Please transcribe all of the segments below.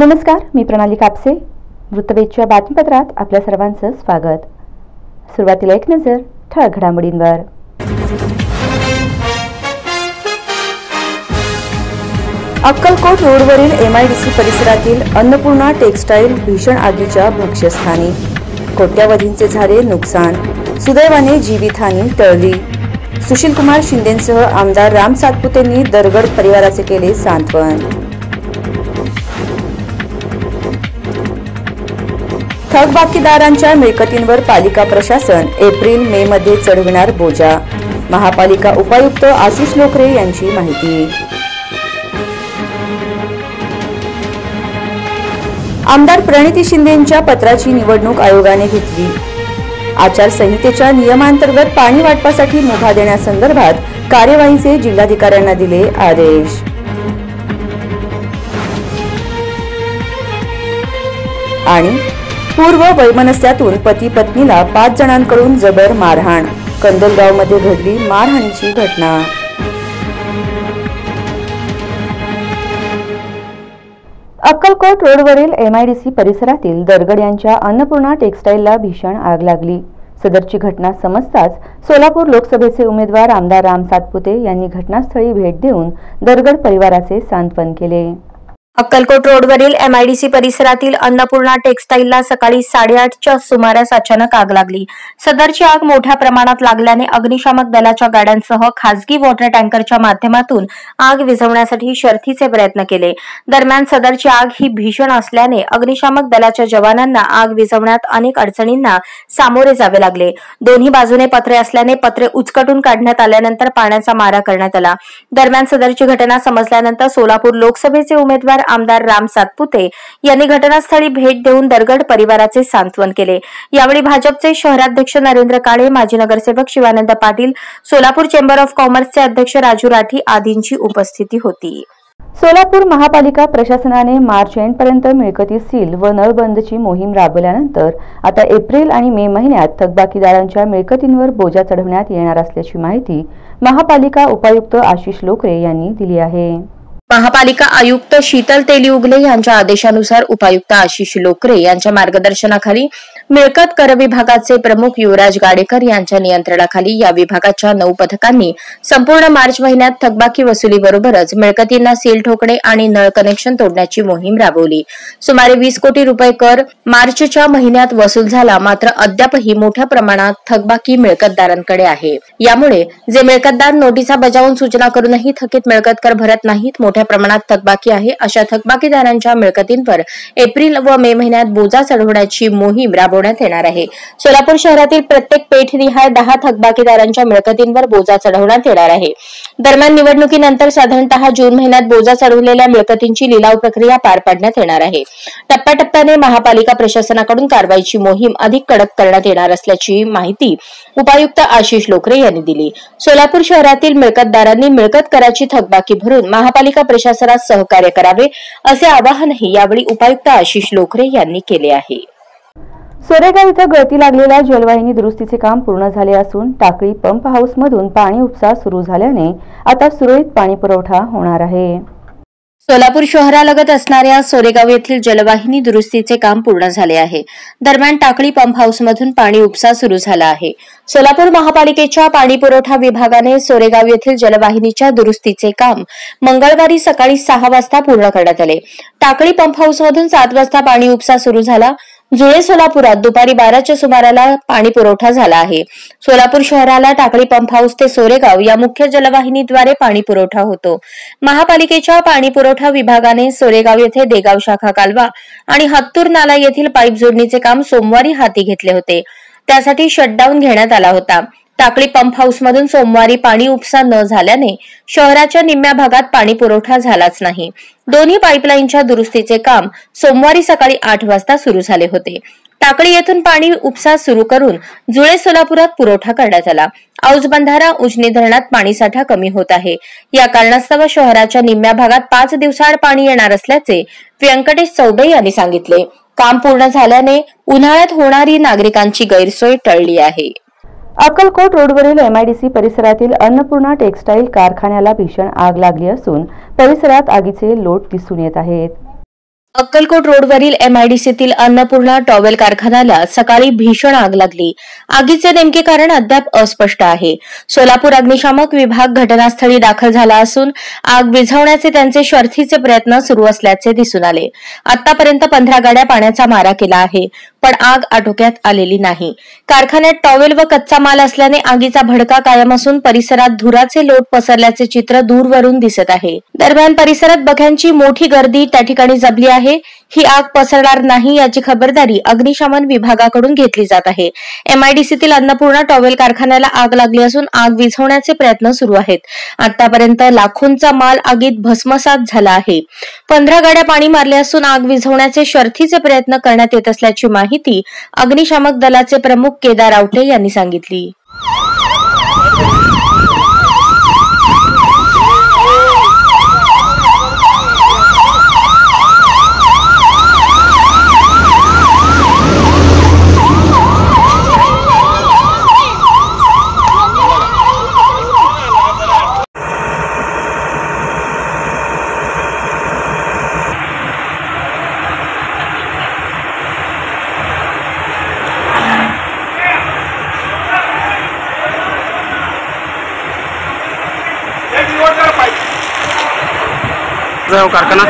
नमस्कार, मी प्रणाली कापसे. वृत्तवेधच्या बातमीपत्रात आपल्या सर्वांचं स्वागत. सुरुवातीला एक नजर ठळक घडामोडींवर. अक्कलकोट रोडवरील MIDC परिसरातील अन्नपूर्णा टेक्सटाईल भीषण आगीच्या भक्ष्यस्थानी. कोट्यावधींचे झाले नुकसान. सुदैवाने जीवितहानी टळली. सुशीलकुमार शिंदेंसह आमदार राम सातपुतेंनी दरगड परिवाराचे केले सांत्वन. थकबाकीदारांच्या मिळकतींवर पालिका प्रशासन एप्रिल-मे मध्ये चढविणार बोजा. महापालिका उपायुक्त आशिष लोकरे यांची माहिती. आमदार प्रणिती शिंदेंच्या पत्राची निवडणूक आयोगाने घेतली. आचारसंहितेच्या नियमांतर्गत पाणी वाटपासाठी मुभा देण्यासंदर्भात कार्यवाहीचे जिल्हाधिकाऱ्यांना दिले आदेश. आणि पूर्व वैमनस्यातून पती पत्नीला 5 जणांकडून जबर मारहाण. कंदलगावमध्ये घडली मारहाणीची घटना. अक्कलकोट रोडवरील MIDC परिसरातील दरगड यांच्या अन्नपूर्णा टेक्सटाईलला भीषण आग लागली. सदरची घटना समजताच सोलापूर लोकसभेचे उमेदवार आमदार राम सातपुते यांनी घटनास्थळी भेट देऊन दरगड परिवाराचे सांत्वन केले. अक्कलकोट रोडवरील MIDC परिसरातील अन्नपूर्णा टेक्सटाईलला सकाळी 8:30च्या सुमारास अचानक आग लागली. सदरची आग मोठ्या प्रमाणात लागल्याने अग्निशामक दलाच्या गाड्यांसह खासगी वॉटर टँकरच्या माध्यमातून आग विझवण्यासाठी शर्थीचे प्रयत्न केले. दरम्यान सदरची आग ही भीषण असल्याने अग्निशामक दलाच्या जवानांना आग विझवण्यात अनेक अडचणींना सामोरे जावे लागले. दोन्ही बाजूने पत्रे असल्याने पत्रे उचकटून काढण्यात आल्यानंतर पाण्याचा मारा करण्यात आला. दरम्यान सदरची घटना समजल्यानंतर सोलापूर लोकसभेचे उमेदवार आमदार राम सातपुते यांनी घटनास्थळी भेट देऊन दरगड परिवाराचे सांत्वन केले. यावेळी भाजपचे शहराध्यक्ष नरेंद्र काळे, माजी नगरसेवक शिवानंद पाटील, सोलापूर चेंबर ऑफ कॉमर्सचे अध्यक्ष राजू राठी आदींची उपस्थिती होती. सोलापूर महापालिका प्रशासनाने मार्च एंडपर्यंत मिळकती सील व नळबंदची मोहीम राबवल्यानंतर आता एप्रिल आणि मे महिन्यात थकबाकीदारांच्या मिळकतींवर बोजा चढवण्यात येणार असल्याची माहिती महापालिका उपायुक्त आशिष लोकरे यांनी दिली आहे. महापालिका आयुक्त शीतल तेलीउगले यांच्या आदेशानुसार उपायुक्त आशिष लोकरे यांच्या मार्गदर्शनाखाली मिळकत कर विभागाचे प्रमुख युवराज गाडेकर यांच्या नियंत्रणाखाली या विभागाच्या 9 पथकांनी संपूर्ण मार्च महिन्यात थकबाकी वसुलीबरोबरच मिळकतींना सील ठोकणे आणि नळ कनेक्शन तोडण्याची मोहीम राबवली. सुमारे 20 कोटी रुपये कर मार्चच्या महिन्यात वसूल झाला. मात्र अद्यापही मोठ्या प्रमाणात थकबाकी मिळकतदारांकडे आहे. यामुळे जे मिळकतदार नोटिसा बजावून सूचना करूनही थकीत मिळकत कर भरत नाहीत, मोठ्या प्रमाणात थकबाकी आहे, अशा थकबाकीदारांच्या मिळकतींवर एप्रिल व मे महिन्यात बोजा चढवण्याची मोहीम राबवण्यात येणार आहे. सोलापूर शहरातील प्रत्येक पेठनिहाय 10 थकबाकीदारांच्या मिळकतींवर बोजा चढवण्यात येणार आहे. दरम्यान निवडणुकीनंतर साधारणतः जून महिन्यात बोजा चढवलेल्या मिळकतींची लिलाव प्रक्रिया पार पाडण्यात येणार आहे. टप्प्याटप्प्याने महापालिका प्रशासनाकडून कारवाईची मोहीम अधिक कडक करण्यात येणार असल्याची माहिती उपायुक्त आशिष लोकरे यांनी दिली. सोलापूर शहरातील मिळकतदारांनी मिळकत कराची थकबाकी भरून महापालिका प्रशासनास सहकार्य करावे असे आवाहनही यावेळी उपायुक्त आशिष लोकरे यांनी केले आहे. सोरेगाव इथं गळती लागलेल्या जलवाहिनी दुरुस्तीचे काम पूर्ण झाले असून टाकळी पंप हाऊसमधून पाणी उपसा सुरू झाल्याने आता सुरळीत पाणी पुरवठा होणार आहे. सोलापूर शहरालगत असणाऱ्या सोरेगाव येथील जलवाहिनी दुरुस्तीचे काम पूर्ण झाले आहे. दरम्यान टाकळी पंप हाऊसमधून पाणी उपसा सुरू झाला आहे. सोलापूर महापालिकेच्या पाणी पुरवठा विभागाने सोरेगाव येथील जलवाहिनीच्या दुरुस्तीचे काम मंगळवारी सकाळी 6 वाजता पूर्ण करण्यात आले. टाकळी पंप हाऊसमधून 7 वाजता पाणी उपसा सुरू झाला. जुळे सोलापुरात दुपारी 12च्या सुमाराला पाणी पुरवठा झाला आहे. सोलापूर शहराला टाकळी पंप हाऊस ते सोरेगाव या मुख्य जलवाहिनीद्वारे पाणी पुरवठा होतो. महापालिकेच्या पाणी पुरवठा विभागाने सोरेगाव येथे देगाव शाखा कालवा आणि हत्तूर नाला येथील पाईप जोडणीचे काम सोमवारी हाती घेतले होते. त्यासाठी शटडाऊन घेण्यात आला होता. टाकळी पंप हाऊसमधून सोमवारी पाणी उपसा न झाल्याने शहराच्या निम्म्या भागात पाणी पुरवठा झालाच नाही. दोन्ही पाईपलाईनच्या दुरुस्तीचे काम सोमवारी सकाळी 8 वाजता सुरू झाले होते. टाकळी येथून पाणी उपसा सुरू करून जुळे सोलापुरात पुरवठा करण्यात आला. औज बंधारा उजनी धरणात पाणीसाठा कमी होत आहे. या कारणास्तव शहराच्या निम्म्या भागात 5 दिवसाआड पाणी येणार असल्याचे व्यंकटेश चौबे यांनी सांगितले. काम पूर्ण झाल्याने उन्हाळ्यात होणारी नागरिकांची गैरसोय टळली आहे. अक्कलकोट रोडवरील MIDC परिसरातील अन्नपूर्णा टेक्सटाईल कारखान्याला भीषण आग लागली असून परिसरात आगीचे लोट दिसून येत आहेत. अक्कलकोट रोडवरील MIDCतील अन्नपूर्णा टॉवेल कारखान्याला सकाळी भीषण आग लागली. आगीचे नेमके कारण अद्याप अस्पष्ट आहे. सोलापूर अग्निशामक विभाग घटनास्थळी दाखल झाला असून आग विझवण्याचे त्यांचे शर्थीचे प्रयत्न सुरू असल्याचे दिसून आले. आतापर्यंत 15 गाड्या पाण्याचा मारा केला आहे, पण आग आटोक्यात आलेली नाही. कारखान्यात टॉवेल व कच्चा माल असल्याने आगीचा भडका कायम असून परिसरात धुराचे लोट पसरल्याचे चित्र दूरवरून दिसत आहे. दरम्यान परिसरात बघ्यांची मोठी गर्दी त्या ठिकाणी जमली आहे. ही आग पसरणार नाही याची खबरदारी अग्निशमन विभागाकडून घेतली जात आहे. MIDCतील अन्नपूर्णा टॉवेल कारखान्याला आग लागली असून आग विझवण्याचे प्रयत्न सुरू आहेत. आतापर्यंत लाखोंचा माल आगीत भस्मसात झाला आहे. 15 गाड्या पाणी मारले असून आग विझवण्याचे शर्थीचे प्रयत्न करण्यात येत असल्याची माहिती अग्निशामक दलाचे प्रमुख केदार आवटे यांनी सांगितली. कारखाना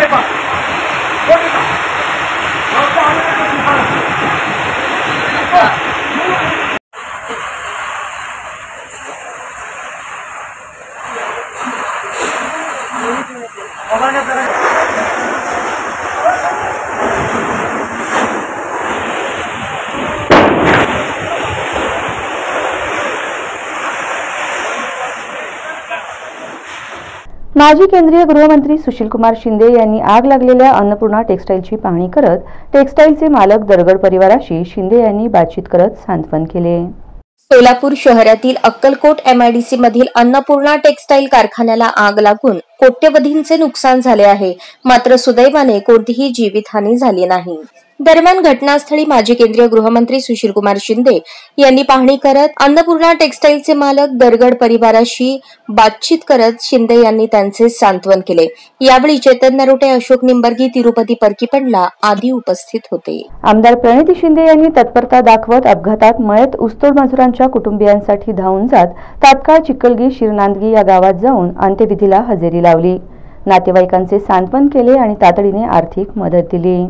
माजी केंद्रीय गृहमंत्री सुशीलकुमार शिंदे यांनी आग लागलेल्या अन्नपूर्णा टेक्सटाईलची पाहणी करत टेक्सटाईलचे मालक दरगड परिवाराशी शिंदे यांनी बातचीत करत सांत्वन केले. सोलापूर शहरातील अक्कलकोट MIDC मधील अन्नपूर्णा टेक्सटाईल कारखान्याला आग लागून कोट्यवधींचे नुकसान झाले आहे, मात्र सुदैवाने कोणतीही जीवितहानी झाली नाही. दरम्यान घटनास्थळी माजी केंद्रीय गृहमंत्री सुशीलकुमार शिंदे यांनी पाहणी करत अन्नपूर्णा टेक्सटाईलचे मालक दरगड परिवाराशी बातचीत करत शिंदे यांनी त्यांचे सांत्वन केले. यावेळी चेतन नरोटे, अशोक निंबर्गी, तिरुपती परकीपंडला आदी उपस्थित होते. आमदार प्रणिती शिंदे यांनी तत्परता दाखवत अपघातात मयत ऊसतोड मजुरांच्या कुटुंबियांसाठी धावून जात तात्काळ चिखलगी शिरनांदगी या गावात जाऊन अंत्यविधीला हजेरी लावली. नातेवाईकांचे सांत्वन केले आणि तातडीने आर्थिक मदत दिली.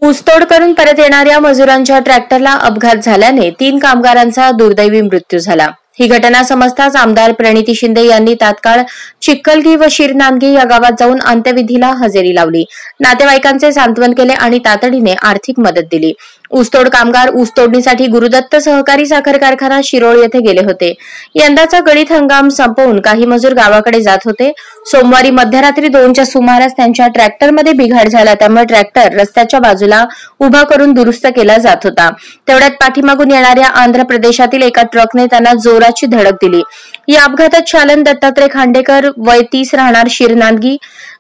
ऊसतोड करून परत येणाऱ्या मजुरांच्या ट्रॅक्टरला अपघात झाल्याने 3 कामगारांचा दुर्दैवी मृत्यू झाला. ही घटना समजताच आमदार प्रणिती शिंदे यांनी तात्काळ चिखलगी व शिरनांदगी या गावात जाऊन अंत्यविधीला हजेरी लावली. नातेवाईकांचे सांत्वन केले आणि तातडीने आर्थिक मदत दिली. ऊसतोड कामगार ऊसतोडणीसाठी गुरुदत्त सहकारी साखर कारखाना शिरोळ येथे गेले होते. यंदाचा गळीत हंगाम संपवून काही मजूर गावाकडे जात होते. सोमवारी मध्यरात्री 2च्या सुमारास त्यांच्या ट्रॅक्टरमध्ये बिघाड झाला, त्यामुळे ट्रॅक्टर रस्त्याच्या बाजूला उभा करून दुरुस्त केला जात होता. तेवढ्यात पाठीमागून येणाऱ्या आंध्र प्रदेशातील एका ट्रकने त्यांना जोराची धडक दिली. या अपघातात शालन दत्तात्रय खांडेकर वय 30 राहणार शिरनांदगी,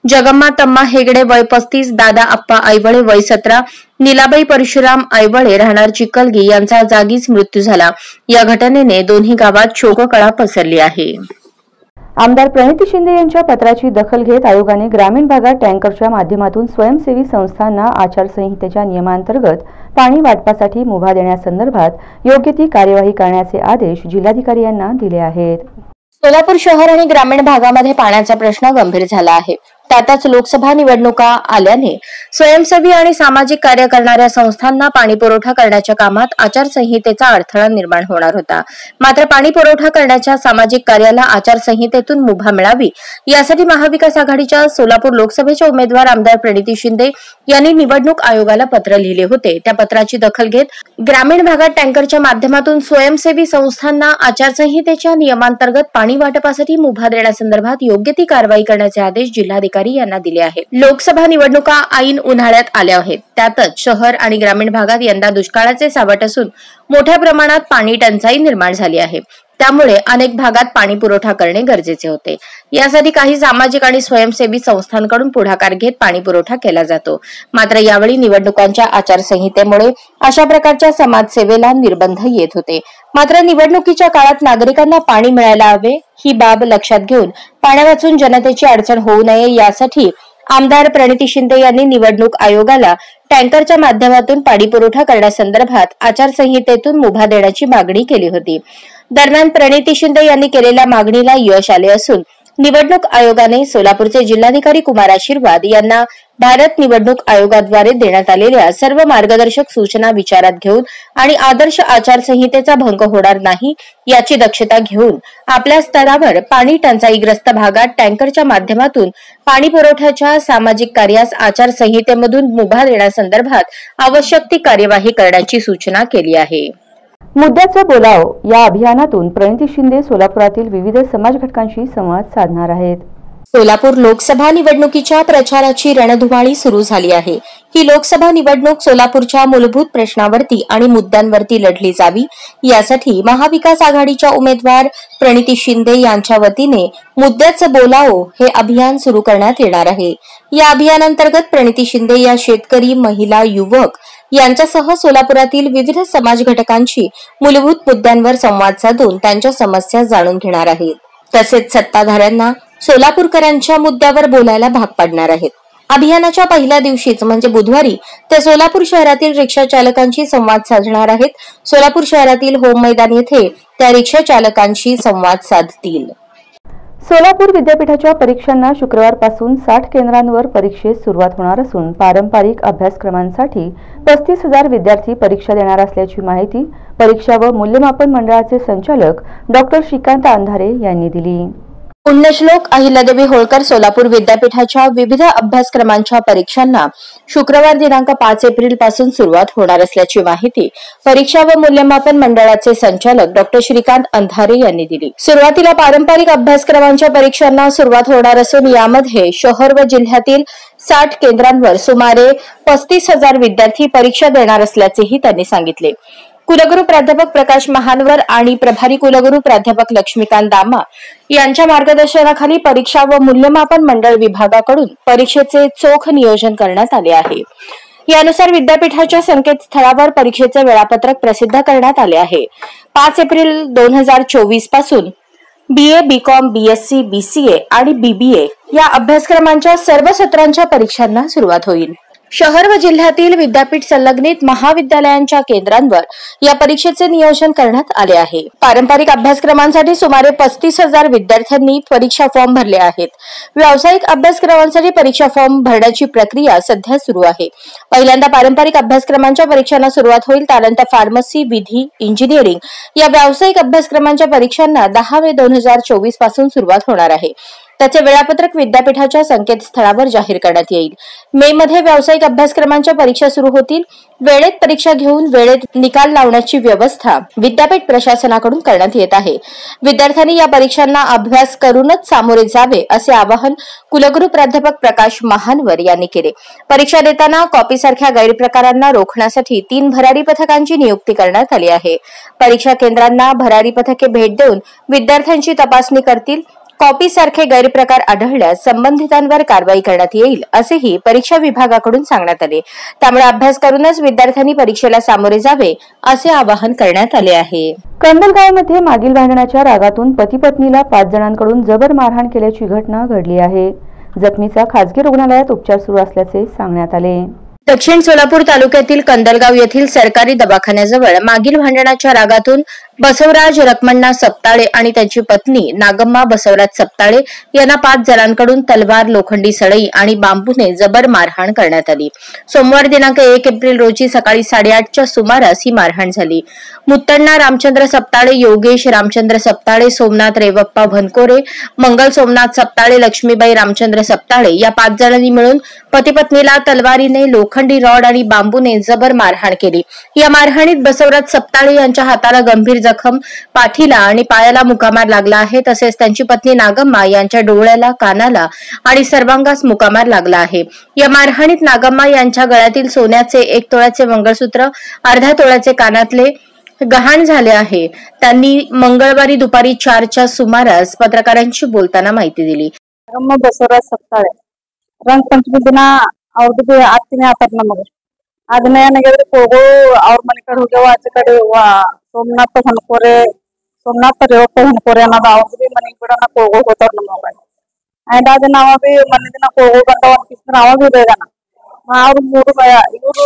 जगम्मा तम्मा हेगडे वय 35, दादा आप्पा ऐवळे वय 17, नीलाबाई परशुराम ऐवळे राहणार चिखलगी यांचा जागीच मृत्यू झाला. या घटनेने दोन्ही गावात शोककळा पसरली आहे. आमदार प्रणिती शिंदे यांच्या पत्राची दखल घेत आयोगाने ग्रामीण भागात टँकरच्या माध्यमातून स्वयंसेवी संस्थांना आचारसंहितेच्या नियमांतर्गत पाणी वाटपासाठी मुभा देण्यासंदर्भात योग्य ती कार्यवाही करण्याचे आदेश जिल्हाधिकारी यांना दिले आहेत. सोलापूर शहर आणि ग्रामीण भागामध्ये पाण्याचा प्रश्न गंभीर झाला आहे. त्यातच लोकसभा निवडणुका आल्याने स्वयंसेवी आणि सामाजिक कार्य करणाऱ्या संस्थांना पाणी पुरवठा करण्याच्या कामात आचारसंहितेचा अडथळा निर्माण होणार होता. मात्र पाणी पुरवठा करण्याच्या सामाजिक कार्याला आचारसंहितेतून मुभा मिळावी यासाठी महाविकास आघाडीच्या सोलापूर लोकसभेच्या उमेदवार आमदार प्रणिती शिंदे यांनी निवडणूक आयोगाला पत्र लिहिले होते. त्या पत्राची दखल घेत ग्रामीण भागात टँकरच्या माध्यमातून स्वयंसेवी संस्थांना आचारसंहितेच्या नियमांतर्गत पाणी वाटपासाठी मुभा देण्यासंदर्भात योग्य ती कारवाई करण्याचे आदेश जिल्हाधिकारी यांना दिले आहेत. लोकसभा निवडणुका ऐन उन्हाळ्यात आल्या आहेत. त्यातच शहर आणि ग्रामीण भागात यंदा दुष्काळाचे सावट असून मोठ्या प्रमाणात पाणी टंचाई निर्माण झाली आहे. त्यामुळे अनेक भागात पाणी पुरवठा करणे गरजेचे होते. यासाठी काही सामाजिक आणि स्वयंसेवी संस्थांकडून पुढाकार घेत पाणी पुरवठा केला जातो. मात्र यावेळी निवडणुकांच्या आचारसंहितेमुळे अशा प्रकारच्या समाजसेवेला निर्बंध येत होते. मात्र निवडणुकीच्या काळात नागरिकांना पाणी मिळायला हवे ही बाब लक्षात घेऊन पाण्या वाचून जनतेची अडचण होऊ नये यासाठी आमदार प्रणिती शिंदे यांनी निवडणूक आयोगाला टँकरच्या माध्यमातून पाणी पुरवठा करण्यासंदर्भात आचारसंहितेतून मुभा देण्याची मागणी केली होती। दरम्यान प्रणिती शिंदे यांनी केलेल्या मागणीला यश आले असून निवडणूक आयोगाने सोलापूरचे जिल्हाधिकारी कुमार आशीर्वाद यांना भारत निवडणूक आयोगाद्वारे देण्यात आलेल्या सर्व मार्गदर्शक सूचना विचारात घेऊन आणि आदर्श आचारसंहितेचा भंग होणार नाही याची दक्षता घेऊन आपल्या स्तरावर पाणी टंचाईग्रस्त भागात टँकरच्या माध्यमातून पाणी पुरवठ्याच्या सामाजिक कार्यास आचारसंहितेमधून मुभा देण्यासंदर्भात आवश्यक ती कार्यवाही करण्याची सूचना केली आहे। मुद्द्याचा बोलाव या अभियानातून प्रणिती शिंदे सोलापुरातील विविध समाज घटकांशी संवाद साधणार आहेत। सोलापूर लोकसभा निवडणुकीच्या प्रचाराची रणधुमाळी सुरू झाली आहे। ही लोकसभा निवडणूक सोलापूरच्या मूलभूत प्रश्नांवरती आणि मुद्द्यांवरती लढली जावी यासाठी महाविकास आघाडीच्या उमेदवार प्रणिती शिंदे यांच्या वतीने मुद्द्याचं बोलावो हे अभियान सुरू करण्यात येणार आहे। या अभियानांतर्गत प्रणिती शिंदे या शेतकरी, महिला, युवक यांच्यासह सोलापुरातील विविध समाज घटकांशी मूलभूत मुद्द्यांवर संवाद साधून त्यांच्या समस्या जाणून घेणार आहेत। तसेच सत्ताधाऱ्यांना सोलापूरकरांच्या मुद्द्यावर बोलायला भाग पाडणार आहेत। अभियानाच्या पहिल्या दिवशीच म्हणजे बुधवारी ते सोलापूर शहरातील रिक्षा चालकांशी संवाद साधणार आहेत। सोलापूर शहरातील होम मैदान येथे त्या रिक्षा चालकांशी संवाद साधतील। सोलापूर विद्यापीठाच्या परीक्षांना शुक्रवारपासून 60 केंद्रांवर परीक्षेस सुरुवात होणार असून पारंपरिक अभ्यासक्रमांसाठी 35,000 विद्यार्थी परीक्षा देणार असल्याची माहिती परीक्षा व मूल्यमापन मंडळाचे संचालक डॉ. श्रीकांत अंधारे यांनी दिली। पुण्यश्लोक अहिल्यादेवी होळकर सोलापूर विद्यापीठाच्या विविध अभ्यासक्रमांच्या परीक्षांना शुक्रवार दिनांक 5 एप्रिल पासून सुरुवात होणार असल्याची माहिती परीक्षा व मूल्यमापन मंडळाचे संचालक डॉ. श्रीकांत अंधारे यांनी दिली। सुरुवातीला पारंपरिक अभ्यासक्रमांच्या परीक्षांना सुरुवात होणार असून यामध्ये शहर व जिल्ह्यातील 60 केंद्रांवर सुमारे 35,000 विद्यार्थी परीक्षा देणार असल्याचेही त्यांनी सांगितले। कुलगुरू प्राध्यापक प्रकाश महानवर आणि प्रभारी कुलगुरू प्राध्यापक लक्ष्मीकांत दामा यांच्या मार्गदर्शनाखाली परीक्षा व मूल्यमापन मंडळ विभागाकडून परीक्षेचे चोख नियोजन करण्यात आले आहे। यानुसार विद्यापीठाच्या संकेतस्थळावर परीक्षेचे वेळापत्रक प्रसिद्ध करण्यात आले आहे। 5 एप्रिल 2024 पासून BA, BCom, BSc, BCA आणि BBA या अभ्यासक्रमांच्या सर्व सत्रांच्या परीक्षांना सुरुवात होईल। शहर व जिल्ह्यातील विद्यापीठ संलग्नित महाविद्यालयांच्या केंद्रांवर या परीक्षेचे नियोजन करण्यात आले आहे। पारंपरिक अभ्यासक्रमांसाठी सुमारे 35,000 विद्यार्थ्यांनी परीक्षा फॉर्म भरले आहेत। व्यावसायिक अभ्यासक्रमांसाठी परीक्षा फॉर्म भरण्याची प्रक्रिया सध्या सुरू आहे। पहिल्यांदा पारंपरिक अभ्यासक्रमांच्या परीक्षांना सुरुवात होईल, त्यानंतर फार्मसी, विधी, इंजिनिअरिंग या व्यावसायिक अभ्यासक्रमांच्या परीक्षांना 10 मे 2024 पासून सुरुवात होणार आहे। त्याचे वेळापत्रक विद्यापीठाच्या संकेतस्थळावर जाहीर करण्यात येईल। मे मध्ये व्यावसायिक अभ्यासक्रमांच्या परीक्षा सुरू होतील। वेळेत परीक्षा घेऊन वेळेत निकाल लावण्याची व्यवस्था विद्यापीठ प्रशासनाकडून करण्यात येत आहे। विद्यार्थ्यांनी या परीक्षांना अभ्यास करूनच सामोरे जावे असे आवाहन कुलगुरू प्राध्यापक प्रकाश महानवर यांनी केले। परीक्षा देताना कॉपीसारख्या गैरप्रकारांना रोखण्यासाठी 3 भरारी पथकांची नियुक्ती करण्यात आली आहे। परीक्षा केंद्रांना भरारी पथके भेट देऊन विद्यार्थ्यांची तपासणी करतील। कॉपी सारखे गैरप्रकार आढळल्यास संबंधितांवर कारवाई करण्यात येईल असेही परीक्षा विभागाकडून सांगण्यात आले। त्यामुळे अभ्यास करूनच विद्यार्थ्यांनी परीक्षेला सामोरे जावे असे आवाहन करण्यात आले आहे। कंदलगावमध्ये मागील भांडणाच्या रागातून पती पत्नीला 5 जणांकडून जबर मारहाण केल्याची घटना घडली आहे। जखमीचा खासगी रुग्णालयात उपचार सुरू असल्याचे सांगण्यात आले। दक्षिण सोलापूर तालुक्यातील कंदलगाव येथील सरकारी दवाखान्याजवळ मागील भांडणाच्या रागातून बसवराज रखमण्णा सपताळे आणि त्यांची पत्नी नागम्मा बसवराज सपताळे यांना 5 जणांकडून तलवार, लोखंडी सळई आणि बांबूने जबर मारहाण करण्यात आली। सोमवार दिनांक 1 एप्रिल रोजी सकाळी 8:30च्या सुमारास ही मारहाण झाली। मुत्तण्णा रामचंद्र सपताळे, योगेश रामचंद्र सपताळे, सोमनाथ रेवप्पा भनकोरे, मंगल सोमनाथ सपताळे, लक्ष्मीबाई रामचंद्र सपताळे या 5 जणांनी मिळून पती पत्नीला तलवारीने, लोखंडी रॉड आणि बांबूने जबर मारहाण केली। या मारहाणीत बसवराज सपताळे यांच्या हाताला गंभीर जखम, पाठीला आणि पायाला मुकामार लागला आहे। तसेच त्यांची पत्नी नागम्मा यांच्या डोळ्याला, कानाला आणि सर्वांगास मुकामार लागला आहे। या मारहाणीत नागम्मा यांच्या गळ्यातील सोन्याचे 1 तोळ्याचे मंगळसूत्र, अर्ध्या तोळ्याचे कानातले गहाण झाले आहे। त्यांनी मंगळवारी दुपारी 4च्या सुमारास पत्रकारांशी बोलताना माहिती दिली। नागम्मा बसवराज सपताळे ರಂಗಪಂಚಮಿ ದಿನ ಅವ್ರದ್ದು ಆತಿನೇ ಆತಾರ ನಮಗ ಅದನ್ನ ಏನಾಗ್ಯದ್ರಿ ಹೋಗೋ ಅವ್ರ ಮನೆ ಕಡೆ ಹೋಗ್ಯಾವ ಆಚೆ ಕಡೆ ಸೋಮನಾಥ ಹನ್ಕೋರೆ ರೇವಪ್ಪ ಹನ್ಕೋರೆ ಅನ್ನೋದು ಅವ್ರದ್ದು ಮನೆಗೆ ಬಿಡೋಣ ಹೋತಾರ ನಮಗ అండ్ అది నావి మళ్ళీ నాకు గంట అనిపిస్తున్నారు అవి ಬೇಡನ ಅವ್ರು ಮೂರು ಇವರು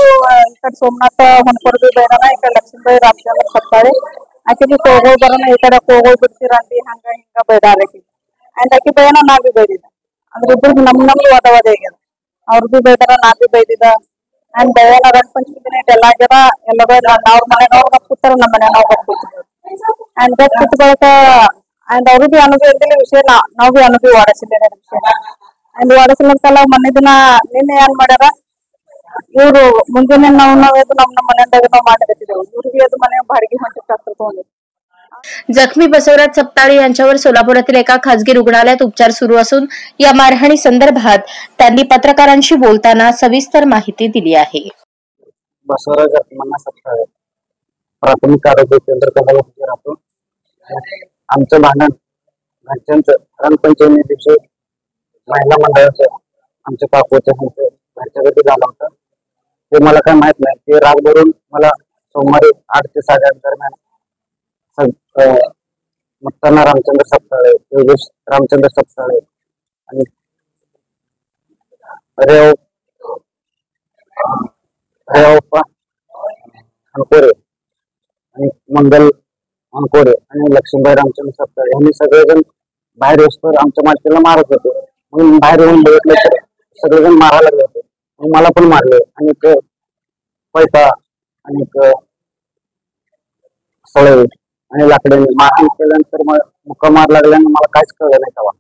ಈ ಕಡೆ ಸೋಮನಾಥ ಹೊನ್ಕೊರ್ದು ಬೇಡನ ಈ ಕಡೆ ಲಕ್ಷ್ಮೀಬಾಯಿ ರಾಮಚಂದ್ರ ಸತ್ತಾಳೆ ಆಕೆಗೆ ಹೋಗೋ ಬರೋಣ ಈ ಕಡೆ ಹೋಗೋ ಬಿಡ್ತೀರಂತಿ ಹಂಗ ಹಿಂಗ ಬೇಡ ಆಕಿ ಅಂಡ್ ಆಕಿ ಬೇಡ ನಾ ಬಿ ಬೈದಿದ್ದ ಅಂದ್ರೆ ಇಬ್ಬರು ನಮ್ದು ವಾದವಾದ ಆಗ್ಯದ ಅವ್ರದ್ದು ಬೇಡಾರ ನಾ ಬಿ ಬೈದಿದ್ದ ಅಂಡ್ ಬೇಡ ರಂಗ ಪಂಚಮಿ ದಿನ ಎಲ್ಲ ಆಗ್ಯದ ಎಲ್ಲ ಬೇಡ ಅವ್ರ ಮನೆಯವ್ರ ಕೂತಾರ ನಮ್ಮ ಮನೆಯವ್ರ ಕೂತಿದ್ರು ಅಂಡ್ ದಟ್ ಕೂತ್ಕೊಳಕ ಅಂಡ್ ಅವ್ರು ಬಿ ಅನುಭವ ಇದ್ದಿಲ್ಲ ವಿಷಯ ನಾವು ಬಿ ಅನುಭವ ವಾಡಿಸಿದ್ದೇನೆ ವಿಷಯ ಅಂಡ್ ವಾಡಿಸ್ಲಂತಲ್ಲ ಮೊನ್ನೆ ದಿನ ನಿನ್ನೆ ಏನ್ ಮಾಡ್ಯಾರ ಇವ್ರು ಮುಂಜಾನೆ ನಾವ್ ಎದ್ದು ನಮ್ಮ ಮನೆಯಂದಾಗ ನಾವು ಮಾಡಕತ್ತಿದ್ದೆವು ಇವ್ರಿಗೆ ಅದು ಮನೆ ಬಾಡಿಗೆ ಹೊಂಟಿರ್ತಾರೆ ತಗೊಂಡು जखमी बसवराज सपकाळे यांच्यावर सोलापुरातील एका खासगी रुग्णालयात उपचार सुरू असून या मारहाणी संदर्भात त्यांनी पत्रकारांशी बोलताना सविस्तर माहिती दिली आहे. बसवराज सपकाळे प्राथमिक आरोग्य केंद्र कमलापूर राहतो. आमचं भांडण घरच्यांचं ग्रामपंचायती दिवशी महिला मंडळाचं आमच्या काकूच्या घरच्याकडे झालं होतं. ते मला काय माहित नाही. ते राग भरून मला सोमवारी 8 ते 8:30 दरम्यान मुक्ताना रामचंद्र सपकाळे, योगेश रामचंद्र सपकाळे आणि रेवप्पा हनकोरे आणि मंगल हनकोरे आणि लक्ष्मीबाई रामचंद्र सपकाळे यांनी सगळेजण बाहेर येऊन आमच्या मालकीला मारत होते. म्हणून बाहेर येऊन बघितलं तर सगळेजण मारायला लागले होते. मला पण मारले आणि पैसा आणि सळई आणि लाकडाने मारहाण केल्यानंतर मुक्का मार लागल्यानं मला काहीच कळलं नाही तेव्हा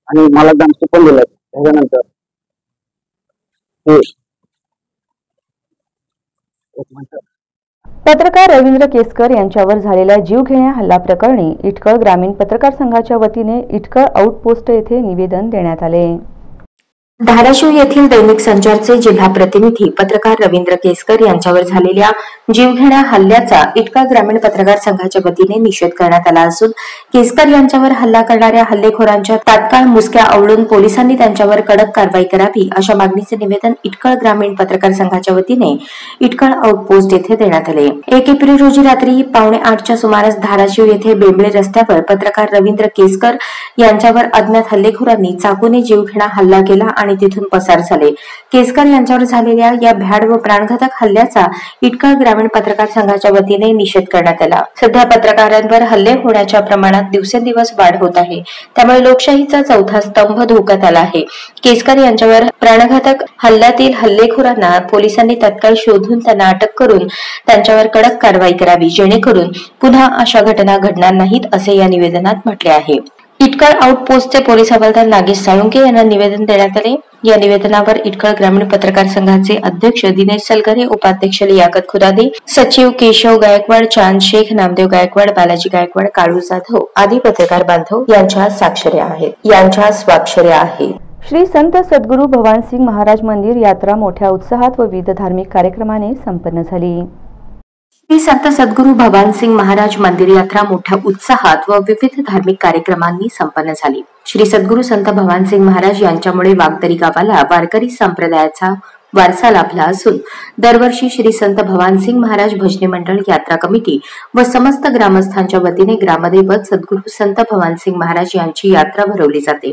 आणि मला धमकी पण दिलं. त्याच्यानंतर पत्रकार रवींद्र केसकर यांच्यावर झालेल्या जीवघेण्या हल्ला प्रकरणी इटकळ ग्रामीण पत्रकार संघाच्या वतीने इटकळ आउटपोस्ट येथे निवेदन देण्यात आले. धाराशिव येथील दैनिक संचारचे जिल्हा प्रतिनिधी पत्रकार रवींद्र केसकर यांच्यावर झालेल्या जीवघेण्या हल्ल्याचा इटकळ ग्रामीण पत्रकार संघाच्या वतीने निषेध करण्यात आला असून केसकर यांच्यावर हल्ला करणाऱ्या हल्लेखोरांच्या तात्काळ मुसक्या आवळून पोलिसांनी त्यांच्यावर कडक कारवाई करावी अशा मागणीचे निवेदन इटकळ ग्रामीण पत्रकार संघाच्या वतीने इटकळ आउटपोस्ट येथे देण्यात आले. 1 एप्रिल रोजी रात्री 7:45च्या सुमारास धाराशिव येथे बेंबळे रस्त्यावर पत्रकार रवींद्र केसकर यांच्यावर अज्ञात हल्लेखोरांनी चाकूने जीवघेणा हल्ला केला आणि तिथून पसार झाले. केसकर यांच्यावर झालेल्या या भ्याड व प्राणघातक हल्ल्याचा इटकळ ग्रामीण पत्रकार संघाच्या वतीने निषेध करण्यात आला. सध्या पत्रकारांवर हल्ले होण्याच्या प्रमाणात दिवसेंदिवस वाढ होत आहे. त्यामुळे लोकशाहीचा चौथा स्तंभ धोक्यात आला आहे. केसकर यांच्यावर प्राणघातक हल्ल्यातील हल्लेखोरांना पोलिसांनी तत्काळ शोधून त्यांना अटक करून त्यांच्यावर कडक कारवाई करावी जेणेकरून पुन्हा अशा घटना घडणार नाहीत असे या निवेदनात म्हटले आहे. इटकळ आउटपोस्टचे पोलीस हवालदार नागेश साळुंके यांना निवेदन देण्यात आले. या निवेदनावर इटकळ ग्रामीण पत्रकार संघाचे अध्यक्ष दिनेश सलगरे, उपाध्यक्ष लियाकत खुदादे, सचिव केशव गायकवाड, चांद शेख, नामदेव गायकवाड, बालाजी गायकवाड, काळू जाधव आदी पत्रकार बांधव यांच्या स्वाक्षऱ्या आहेत. श्री संत सद्गुरू भवानसिंग महाराज मंदिर यात्रा मोठ्या उत्साहात व विविध धार्मिक कार्यक्रमाने संपन्न झाली. श्री संत सद्गुरू भवानसिंग महाराज मंदिर यात्रा मोठ्या उत्साहात व विविध धार्मिक कार्यक्रमांनी संपन्न झाली. श्री सद्गुरू संत भवानसिंग महाराज यांच्यामुळे वागदरी गावाला वारकरी संप्रदायाचा वारसा लाभला असून दरवर्षी श्री संत भवानसिंग महाराज भजनी मंडळ यात्रा कमिटी व समस्त ग्रामस्थांच्या वतीने ग्रामदैवत सद्गुरू संत भवानसिंग महाराज यांची यात्रा भरवली जाते.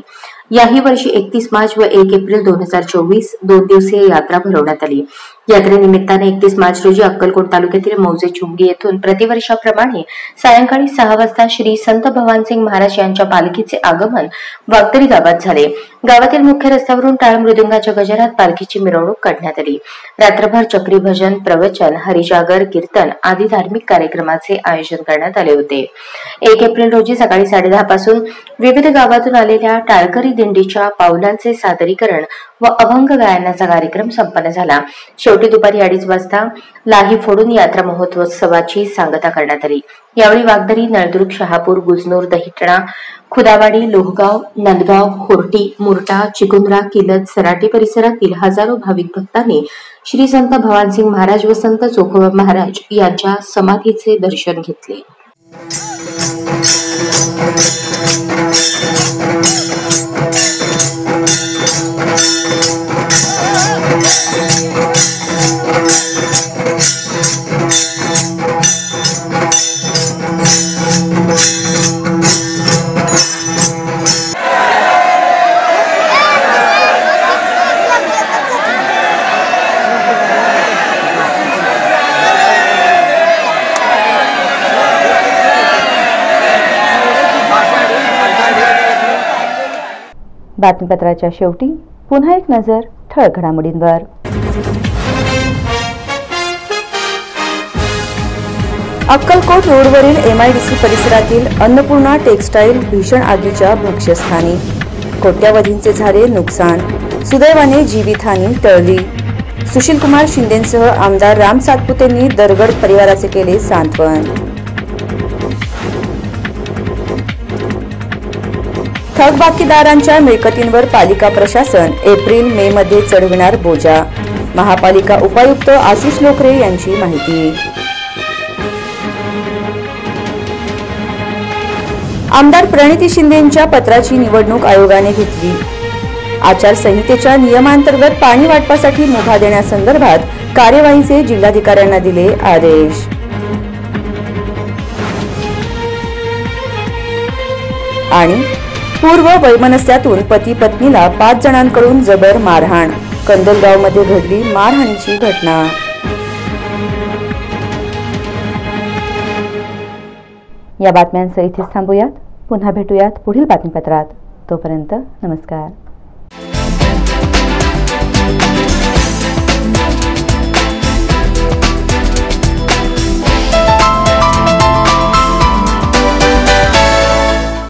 याही वर्षी 31 मार्च व 1 एप्रिल 2024 2 दिवसीय यात्रा भरवण्यात आली. यात्रेनिमित्ताने 31 मार्च रोजी अक्कलकोट तालुक्यातील मौजे चुंगी येथून प्रतिवर्षाप्रमाणे सायंकाळी 6 वाजता श्री संत भवानसिंग महाराज यांच्या पालखीचे आगमन वागदरी गावात झाले. गावातील मुख्य रस्त्यावरून टाळ मृदुंगाच्या गजरात पालखीची मिरवणूक काढण्यात आली. रात्रभर चक्री भजन, प्रवचन, हरिजागर, कीर्तन आदी धार्मिक कार्यक्रमाचे आयोजन करण्यात आले होते. 1 एप्रिल रोजी सकाळी 10:30 पासून विविध गावातून आलेल्या टाळकरी दिंडीच्या पावलांचे सादरीकरण व अभंग गायनाचा कार्यक्रम संपन्न झाला. शेवटी दुपारी 2:30 वाजता लाही फोडून यात्रा महोत्सवाची सांगता करण्यात आली. यावेळी वागदरी, नळदुर्ग, शहापूर, गुजनूर, दहिटणा, खुदावाडी, लोहगाव, नंदगाव, होर्टी, मुरटा, चिकुंद्रा, किलत, सराटी परिसरातील हजारो भाविक भक्तांनी श्री संत भवानसिंग महाराज व संत चोखोबा महाराज यांच्या समाधीचे दर्शन घेतले. बातमीपत्राच्या शेवटी पुन्हा एक नजर ठळक घडामोडींवर. अक्कलकोट रोडवरील MIDC परिसरातील अन्नपूर्णा टेक्सटाईल भीषण आगीच्या भक्ष्यस्थानी. कोट्यावधींचे झाले नुकसान, सुदैवाने जीवितहानी टळली. सुशीलकुमार शिंदेंसह आमदार राम सातपुतेंनी दरगड परिवाराचे केले सांत्वन. थकबाकीदारांच्या मिळकतींवर पालिका प्रशासन एप्रिल-मे मध्ये चढविणार बोजा. महापालिका उपायुक्त आशिष लोकरे यांची माहिती. आमदार प्रणिती शिंदेंच्या पत्राची निवडणूक आयोगाने घेतली. आचारसंहितेच्या नियमांतर्गत पाणी वाटपासाठी मुभा देण्यासंदर्भात कार्यवाहीचे जिल्हाधिकाऱ्यांना दिले आदेश. आणि पूर्व वैमनस्यातून पती पत्नीला 5 जणांकडून जबर मारहाण. कंदलगावमध्ये घडली मारहाणीची घटना. या बातम्यांसह इथेच थांबूयात. पुन्हा भेटूयात पुढील बातमीपत्रात. तोपर्यंत नमस्कार.